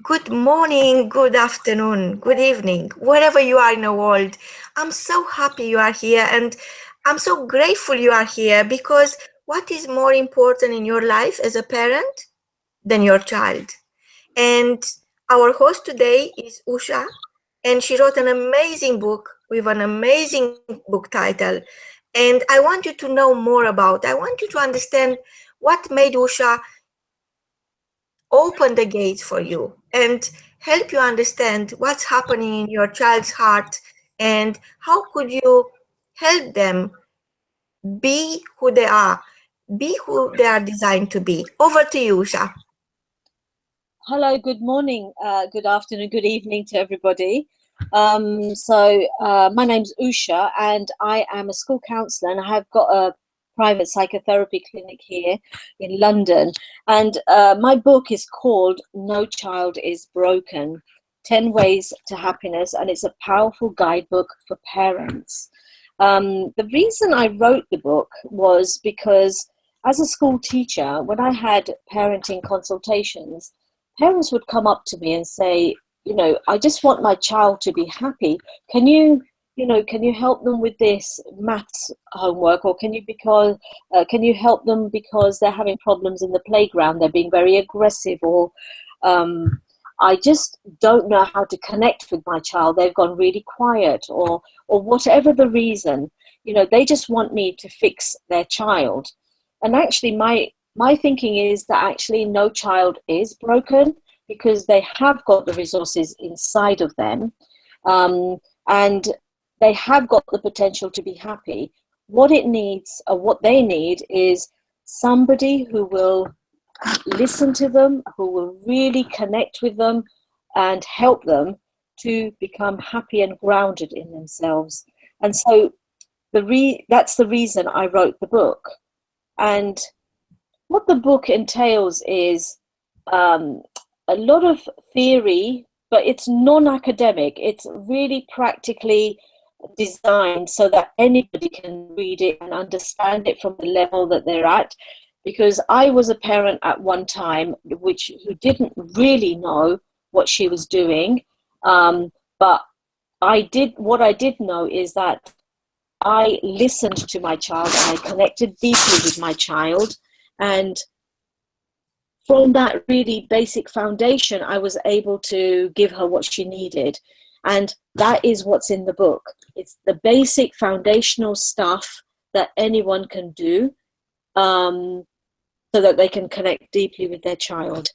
good morning, good afternoon, good evening, wherever you are in the world. I'm so happy you are here and I'm so grateful you are here because what is more important in your life as a parent than your child? And our host today is Usha, and she wrote an amazing book with an amazing book title. And I want you to know more about, I want you to understand what made Usha open the gates for you and help you understand what's happening in your child's heart and how could you help them be who they are, be who they are designed to be. Over to you, Usha. Hello, good morning, good afternoon, good evening to everybody. My name's Usha and I am a school counsellor and I have got a private psychotherapy clinic here in London. And my book is called No Child is Broken, 10 Ways to Happiness, and it's a powerful guidebook for parents. The reason I wrote the book was because as a school teacher, when I had parenting consultations, parents would come up to me and say, I just want my child to be happy. Can you help them with this maths homework, or can you help them because they're having problems in the playground, they're being very aggressive, or I just don't know how to connect with my child, they've gone really quiet, or whatever the reason, they just want me to fix their child. And actually my thinking is that actually no child is broken because they have got the resources inside of them, and they have got the potential to be happy. What it needs, or what they need, is somebody who will listen to them, who will really connect with them and help them to become happy and grounded in themselves. And so that's the reason I wrote the book. And what the book entails is a lot of theory, but it's non-academic. It's really practically designed so that anybody can read it and understand it from the level that they're at. Because I was a parent at one time who didn't really know what she was doing, but what I did know is that I listened to my child and I connected deeply with my child, and from that really basic foundation, I was able to give her what she needed. And that is what's in the book. It's the basic foundational stuff that anyone can do, so that they can connect deeply with their child.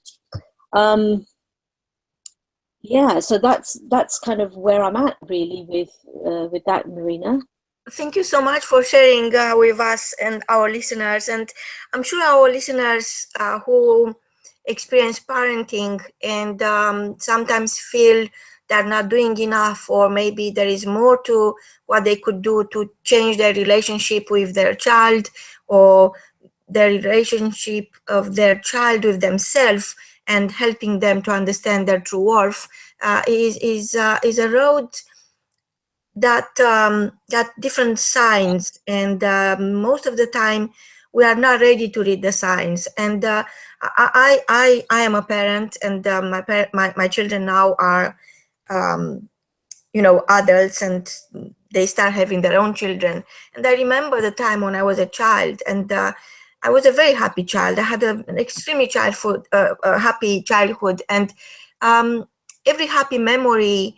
So that's kind of where I'm at really with that, Marina. Thank you so much for sharing with us and our listeners. And I'm sure our listeners who experience parenting and sometimes feel they're not doing enough, or maybe there is more to what they could do to change their relationship with their child, or the relationship of their child with themselves, and helping them to understand their true worth is a road that got different signs, and most of the time we are not ready to read the signs. And I am a parent, and my children now are adults, and they start having their own children. And I remember the time when I was a child, and I was a very happy child. I had an extremely happy childhood, and every happy memory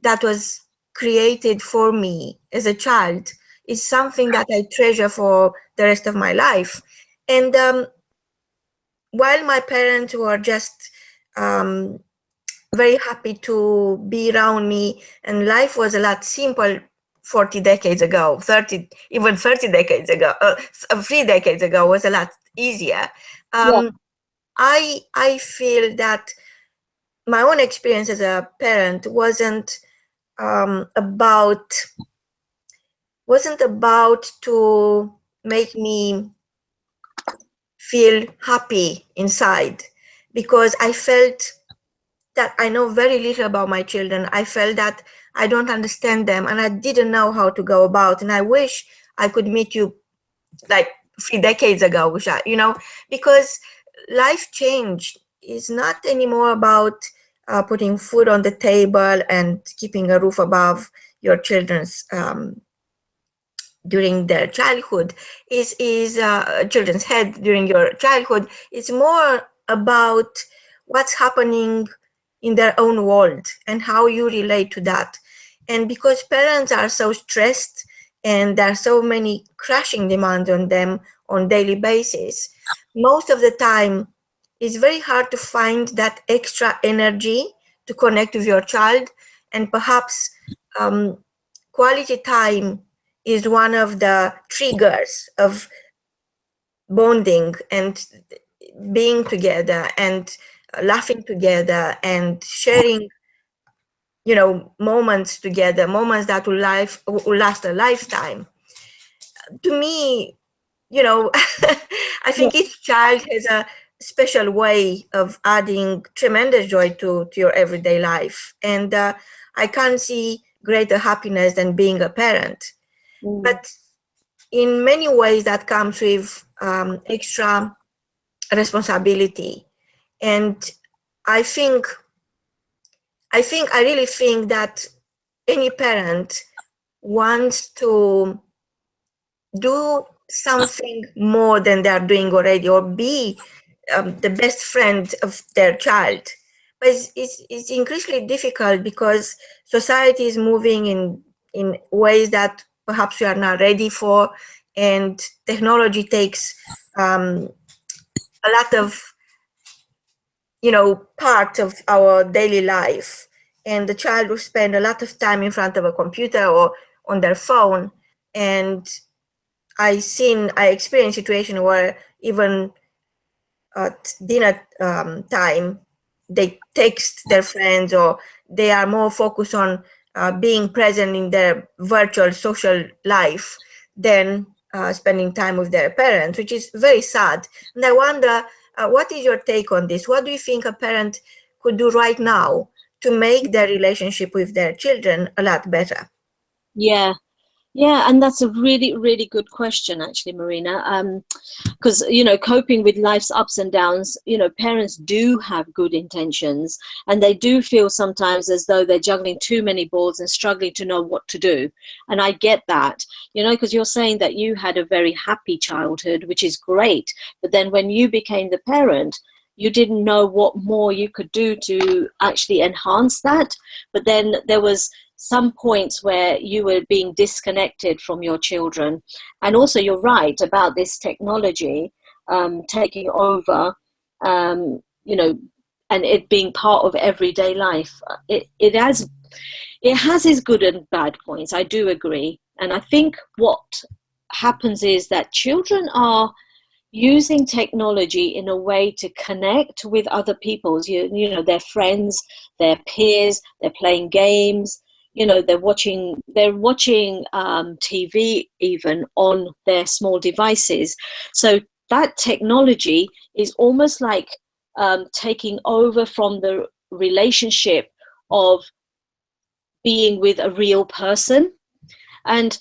that was created for me as a child is something that I treasure for the rest of my life. And while my parents were just very happy to be around me, and life was a lot simple 40 decades ago, 30 decades ago, 3 decades ago was a lot easier. I feel that my own experience as a parent wasn't about to make me feel happy inside, because I felt that I know very little about my children. I felt that I don't understand them, and I didn't know how to go about. And I wish I could meet you like 3 decades ago, Usha, because life change is not anymore about putting food on the table and keeping a roof above your children's during their childhood is children's head during your childhood. It's more about what's happening in their own world and how you relate to that. And because parents are so stressed and there are so many crushing demands on them on daily basis, most of the time it's very hard to find that extra energy to connect with your child. And perhaps quality time is one of the triggers of bonding and being together and laughing together and sharing, moments together, moments that will last a lifetime. To me, I Yeah. think each child has a special way of adding tremendous joy to your everyday life. And I can't see greater happiness than being a parent. Mm. But in many ways, that comes with extra responsibility. And I think, I really think that any parent wants to do something more than they are doing already, or be the best friend of their child. But it's increasingly difficult because society is moving in ways that perhaps we are not ready for, and technology takes a lot of part of our daily life, and the child will spend a lot of time in front of a computer or on their phone. And I experienced situation where even at dinner time, they text their friends, or they are more focused on being present in their virtual social life than spending time with their parents, which is very sad. And I wonder, what is your take on this? What do you think a parent could do right now to make their relationship with their children a lot better? Yeah. Yeah, and that's a really, really good question, actually, Marina. Because, coping with life's ups and downs, parents do have good intentions, and they do feel sometimes as though they're juggling too many balls and struggling to know what to do. And I get that, because you're saying that you had a very happy childhood, which is great. But then when you became the parent, you didn't know what more you could do to actually enhance that. But then there was some points where you were being disconnected from your children. And also, you're right about this technology taking over, and it being part of everyday life. It has its good and bad points. I do agree. And I think what happens is that children are using technology in a way to connect with other people's, their friends, their peers. They're playing games. They're watching TV even on their small devices. So that technology is almost like taking over from the relationship of being with a real person. And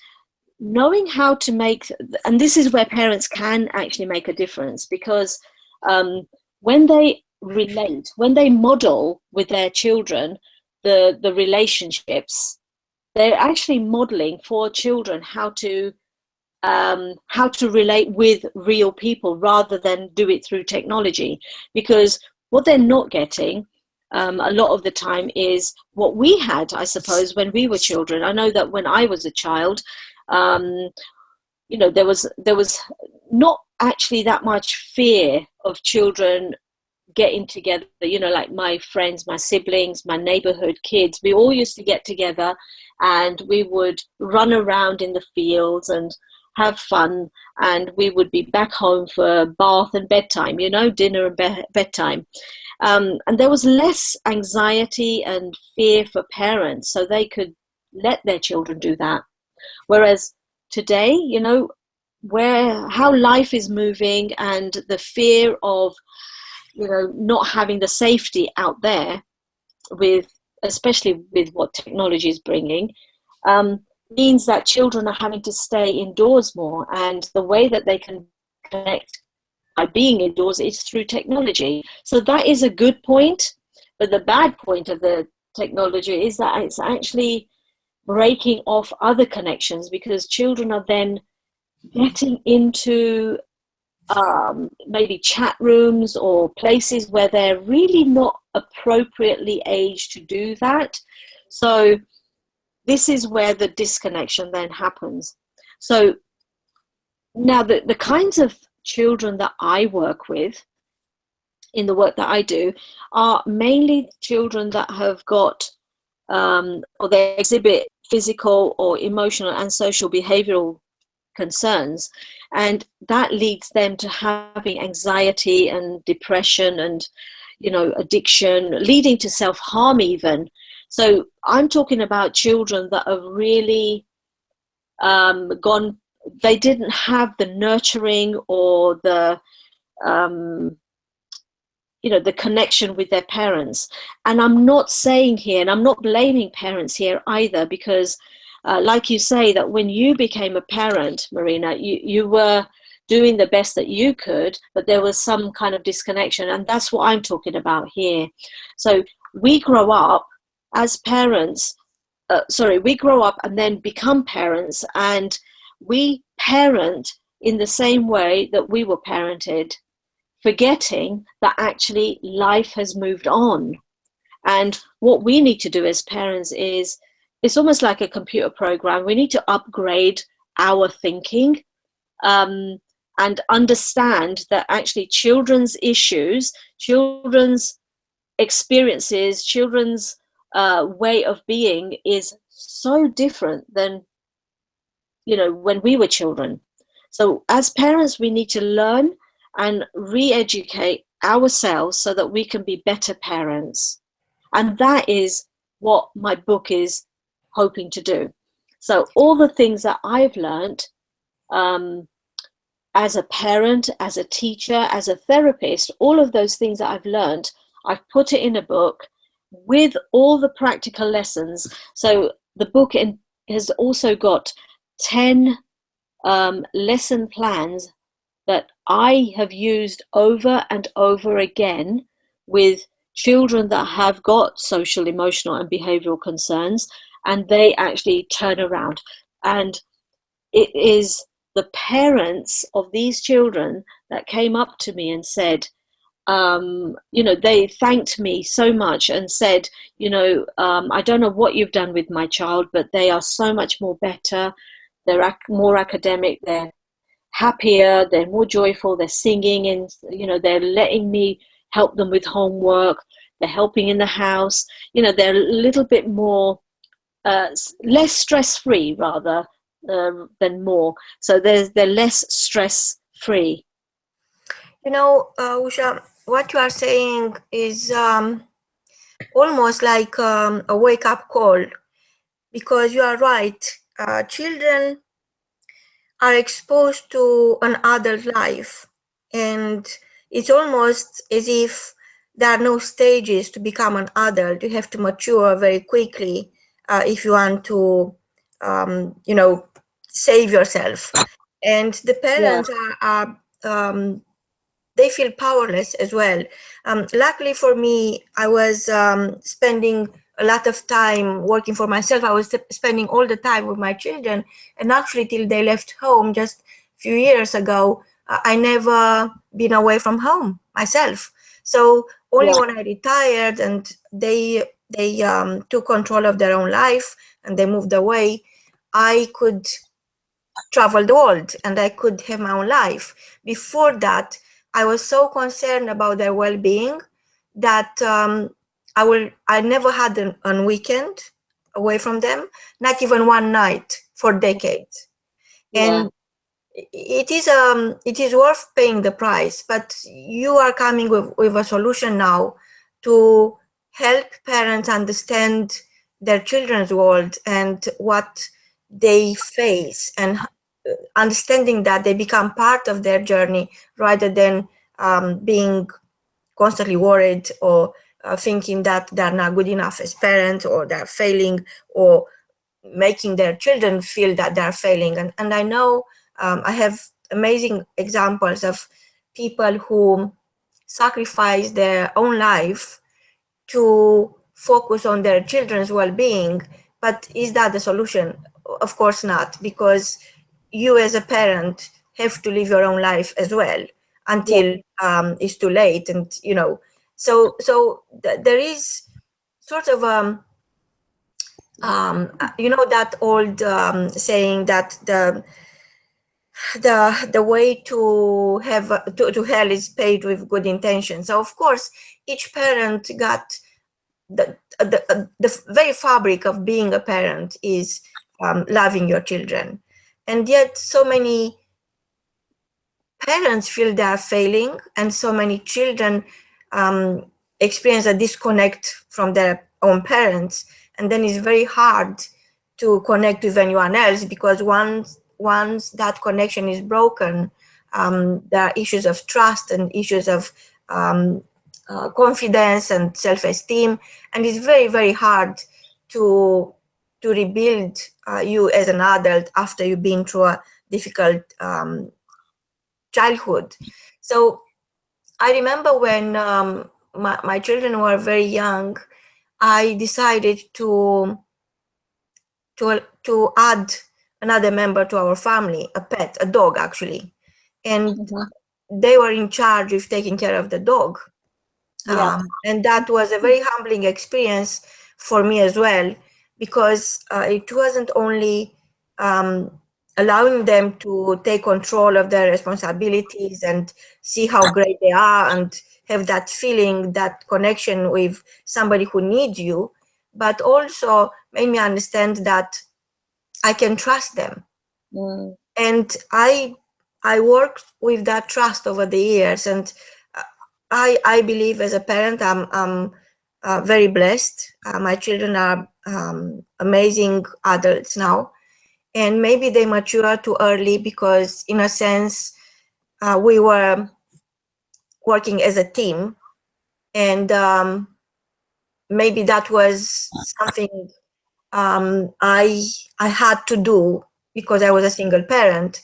knowing how to make, and this is where parents can actually make a difference, because when they relate, when they model with their children the relationships, they're actually modeling for children how to relate with real people rather than do it through technology. Because what they're not getting a lot of the time is what we had, I suppose, when we were children. I know that when I was a child, there was not actually that much fear of children getting together, like my friends, my siblings, my neighborhood kids. We all used to get together and we would run around in the fields and have fun, and we would be back home for bath and bedtime, dinner and bedtime. And there was less anxiety and fear for parents, so they could let their children do that. Whereas today, how life is moving, and the fear of not having the safety out there, especially with what technology is bringing, means that children are having to stay indoors more, and the way that they can connect by being indoors is through technology. So that is a good point, But the bad point of the technology is that it's actually breaking off other connections, because children are then getting into maybe chat rooms or places where they're really not appropriately aged to do that. So this is where the disconnection then happens. So now the kinds of children that I work with in the work that I do are mainly children that have got or they exhibit physical or emotional and social behavioral concerns, and that leads them to having anxiety and depression and, you know, addiction, leading to self-harm even. So I'm talking about children that have really gone, they didn't have the nurturing or the you know, the connection with their parents. And I'm not saying here, and I'm not blaming parents here either, because like you say, that when you became a parent, Marina, you were doing the best that you could, but there was some kind of disconnection, and that's what I'm talking about here. So we grow up as parents, we grow up and then become parents, and we parent in the same way that we were parented, forgetting that actually life has moved on. And what we need to do as parents is, it's almost like a computer program. We need to upgrade our thinking, and understand that actually children's issues, children's experiences, children's way of being is so different than, you know, when we were children. So as parents, we need to learn and re-educate ourselves so that we can be better parents. And that is what my book is hoping to do. So all the things that I've learned as a parent, as a teacher, as a therapist, all of those things that I've learned, I've put it in a book with all the practical lessons. So the book has also got 10 lesson plans that I have used over and over again with children that have got social, emotional, and behavioral concerns, and they actually turn around. And it is the parents of these children that came up to me and said, you know, they thanked me so much and said, you know, I don't know what you've done with my child, but they are so much more better. They're more academic, they're happier, they're more joyful, they're singing, and, you know, they're letting me help them with homework, they're helping in the house, you know, they're a little bit more, less stress-free rather than more. So they're less stress-free. You know, Usha, what you are saying is almost like a wake-up call, because you are right. Children are exposed to an adult life, and it's almost as if there are no stages to become an adult. You have to mature very quickly if you want to, you know, save yourself. And the Yeah, parents they feel powerless as well. Luckily for me, I was spending a lot of time working for myself. I was spending all the time with my children, and actually till they left home just a few years ago, I never been away from home myself. So only yeah, when I retired and they took control of their own life and they moved away, I could travel the world and I could have my own life. Before that, I was so concerned about their well-being that I never had a weekend away from them, not even one night for decades. yeah, And it is worth paying the price, but you are coming with a solution now to help parents understand their children's world and what they face, and understanding that they become part of their journey rather than being constantly worried or thinking that they're not good enough as parents, or they're failing, or making their children feel that they're failing. And I know I have amazing examples of people who sacrifice their own life to focus on their children's well-being. But is that the solution? Of course not, because you as a parent have to live your own life as well Yeah. until it's too late. And there is sort of that old saying that the way to have to hell is paved with good intentions. So of course each parent got the very fabric of being a parent is loving your children, and yet so many parents feel they are failing, and so many children um, experience a disconnect from their own parents, and then it's very hard to connect with anyone else, because once that connection is broken, there are issues of trust and issues of um, confidence and self-esteem, and it's very, very hard to rebuild you as an adult after you've been through a difficult childhood. So I remember when my children were very young, I decided to add another member to our family, a pet, a dog actually, and Mhm. they were in charge of taking care of the dog. Yeah. And that was a very humbling experience for me as well, because it wasn't only um, allowing them to take control of their responsibilities and see how great they are and have that feeling, that connection with somebody who needs you, but also made me understand that I can trust them. Mm. And I worked with that trust over the years, and I believe as a parent I'm very blessed. My children are amazing adults now, and maybe they mature too early because, in a sense, we were working as a team, and maybe that was something I had to do because I was a single parent,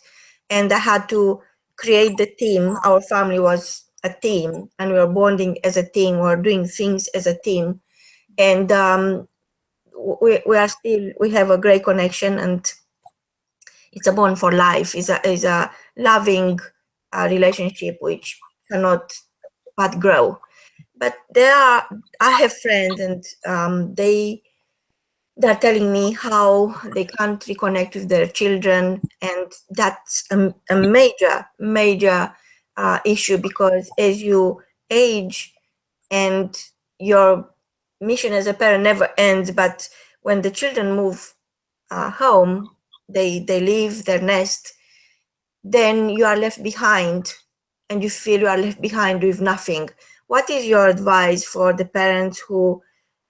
and I had to create the team. Our family was a team, and we were bonding as a team. We were doing things as a team, and we have a great connection, and it's a bond for life. Is a loving relationship which cannot but grow. But I have friends, and they're telling me how they can't reconnect with their children, and that's a major, major issue, because as you age and your mission as a parent never ends, but when the children move home, they leave their nest, then you are left behind, and you feel you are left behind with nothing. What is your advice for the parents who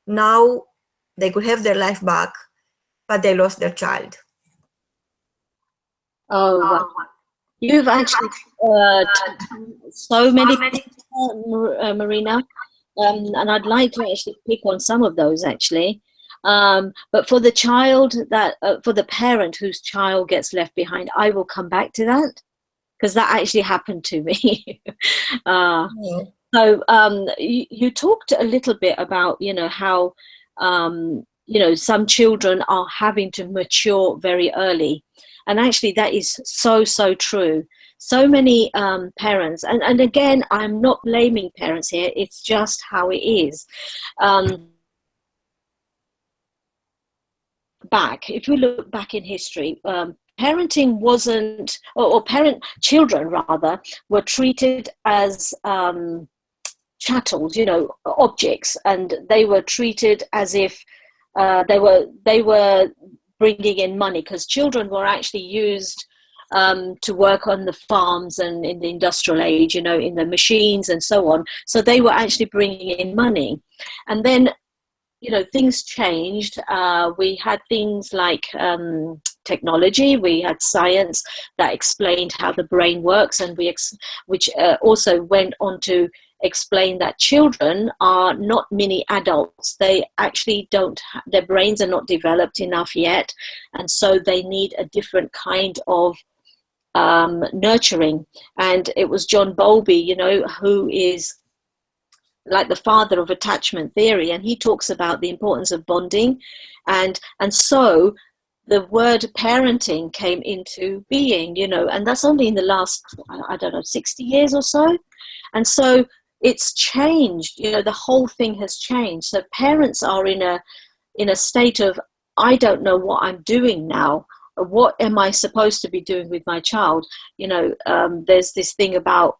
now they could have their life back, but they lost their child? Oh, wow. You've actually touched on so many points, Marina, and I'd like to actually pick on some of those actually. But for the child for the parent whose child gets left behind, I will come back to that because that actually happened to me. uh, Yeah. so you talked a little bit about, how, some children are having to mature very early. And actually, that is so, so true. So many parents, and again, I'm not blaming parents here, it's just how it is. If we look back in history, parenting wasn't, or parent children rather, were treated as chattels, objects, and they were treated as if they were bringing in money, because children were actually used to work on the farms and in the industrial age, in the machines and so on. So they were actually bringing in money. And then, things changed. We had things like technology, we had science that explained how the brain works, and which also went on to explain that children are not mini adults. They actually don't, their brains are not developed enough yet, and so they need a different kind of nurturing. And it was John Bowlby, who is like the father of attachment theory, and he talks about the importance of bonding, and so the word parenting came into being, and that's only in the last, I don't know, 60 years or so. And so it's changed, the whole thing has changed. So parents are in a state of, I don't know what I'm doing now. What am I supposed to be doing with my child? There's this thing about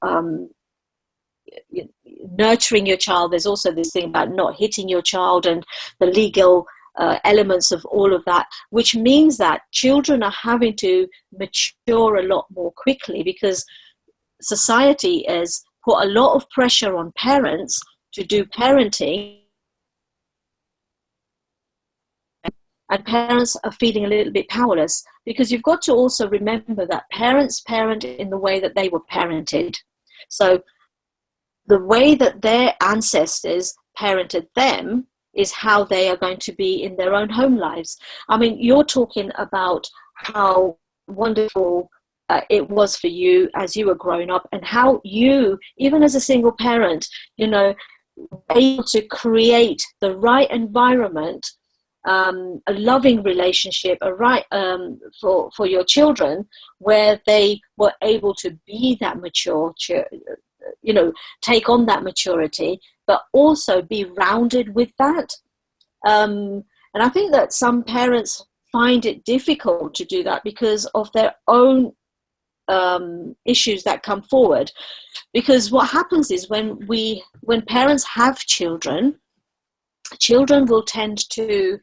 nurturing your child. There's also this thing about not hitting your child, and the legal elements of all of that, which means that children are having to mature a lot more quickly, because society has put a lot of pressure on parents to do parenting, and parents are feeling a little bit powerless, because you've got to also remember that parents parent in the way that they were parented. So the way that their ancestors parented them is how they are going to be in their own home lives. I mean, you're talking about how wonderful it was for you as you were growing up, and how you, even as a single parent, able to create the right environment, a loving relationship, for your children, where they were able to be that mature, take on that maturity, but also be rounded with that. And I think that some parents find it difficult to do that because of their own issues that come forward. Because what happens is, when parents have children will tend to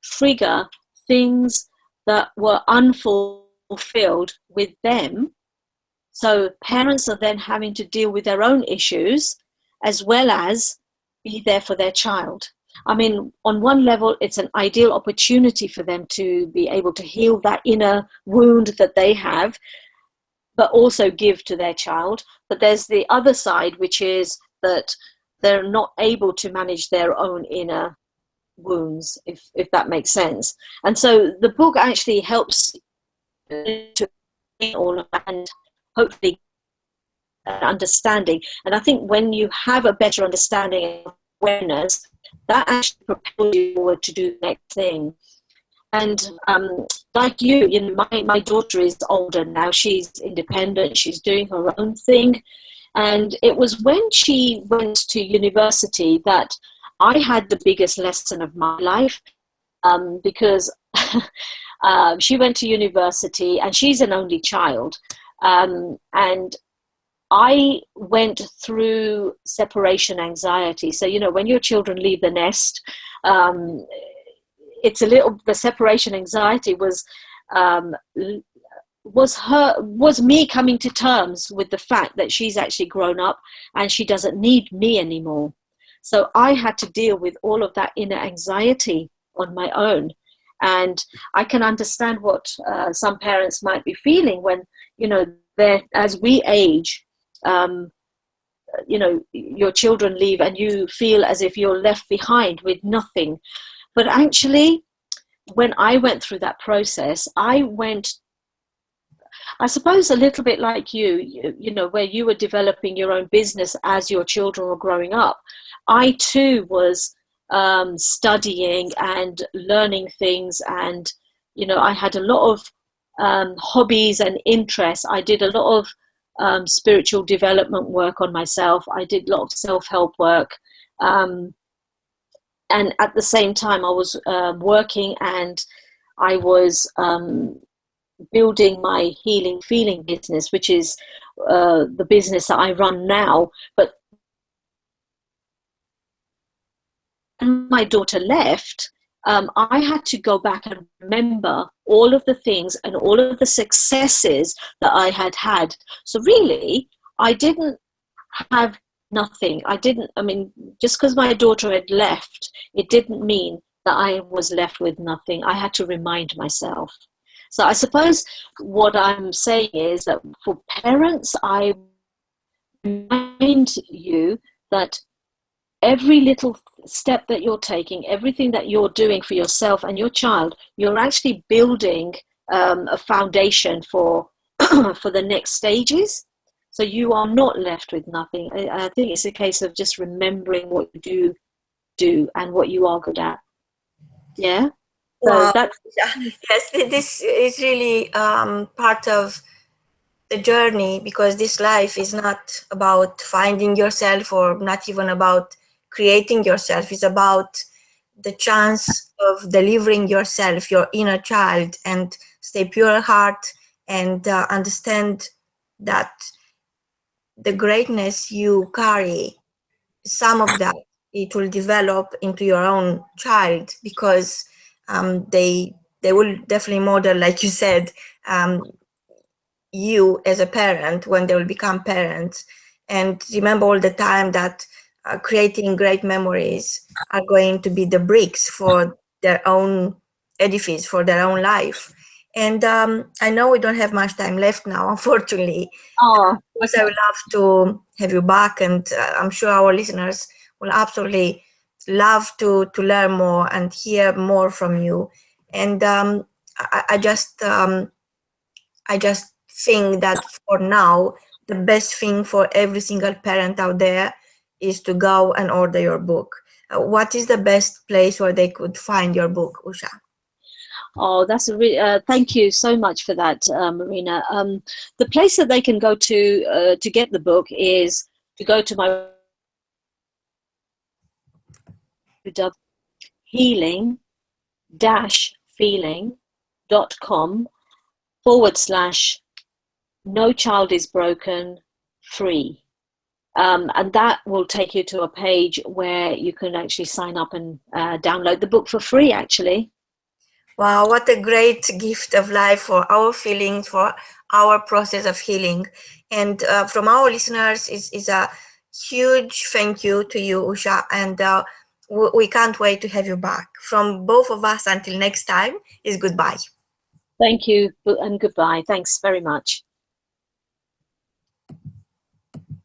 trigger things that were unfulfilled with them. So parents are then having to deal with their own issues as well as be there for their child. I mean, on one level, it's an ideal opportunity for them to be able to heal that inner wound that they have, but also give to their child. But there's the other side, which is that they're not able to manage their own inner wounds, if that makes sense. And so the book actually helps to all of that, and hopefully understanding. And I think when you have a better understanding and awareness, that actually propels you forward to do the next thing. And like you, my daughter is older now. She's independent. She's doing her own thing. And it was when she went to university that I had the biggest lesson of my life, because she went to university, and she's an only child. And I went through separation anxiety. So, when your children leave the nest, the separation anxiety was me coming to terms with the fact that she's actually grown up and she doesn't need me anymore. So I had to deal with all of that inner anxiety on my own. And I can understand what some parents might be feeling when, as we age, your children leave and you feel as if you're left behind with nothing. But actually, when I went through that process, I suppose a little bit like you, where you were developing your own business as your children were growing up. I too was studying and learning things, and I had a lot of hobbies and interests. I did a lot of spiritual development work on myself. I did a lot of self-help work, and at the same time I was working, and I was building my healing feeling business, which is the business that I run now. But when my daughter left, I had to go back and remember all of the things and all of the successes that I had. So really, I didn't have nothing. Just because my daughter had left, it didn't mean that I was left with nothing. I had to remind myself. So I suppose what I'm saying is that for parents, I remind you that every little step that you're taking, everything that you're doing for yourself and your child, you're actually building a foundation for for the next stages. So you are not left with nothing. I think it's a case of just remembering what you do and what you are good at. Yeah. So Wow. that's Yeah. Yes, this is really part of the journey, because this life is not about finding yourself or not even about creating yourself. It's about the chance of delivering yourself, your inner child, and stay pure heart and understand that the greatness you carry, some of that, it will develop into your own child, because they will definitely model, like you said, um, you as a parent when they will become parents. And remember all the time that creating great memories are going to be the bricks for their own edifice, for their own life. And I know we don't have much time left now, unfortunately. oh, Of course, I would love to have you back, and I'm sure our listeners will absolutely love to learn more and hear more from you. And I just think that for now, the best thing for every single parent out there is to go and order your book. What is the best place where they could find your book, Usha? oh, that's a really thank you so much for that, Marina. The place that they can go to get the book is to go to my healing-feeling.com / no child is broken free. And that will take you to a page where you can actually sign up and download the book for free, actually. Wow, what a great gift of life for our feelings, for our process of healing. And from our listeners is a huge thank you to you, Usha. And we can't wait to have you back. From both of us, until next time, is goodbye. Thank you and goodbye. Thanks very much.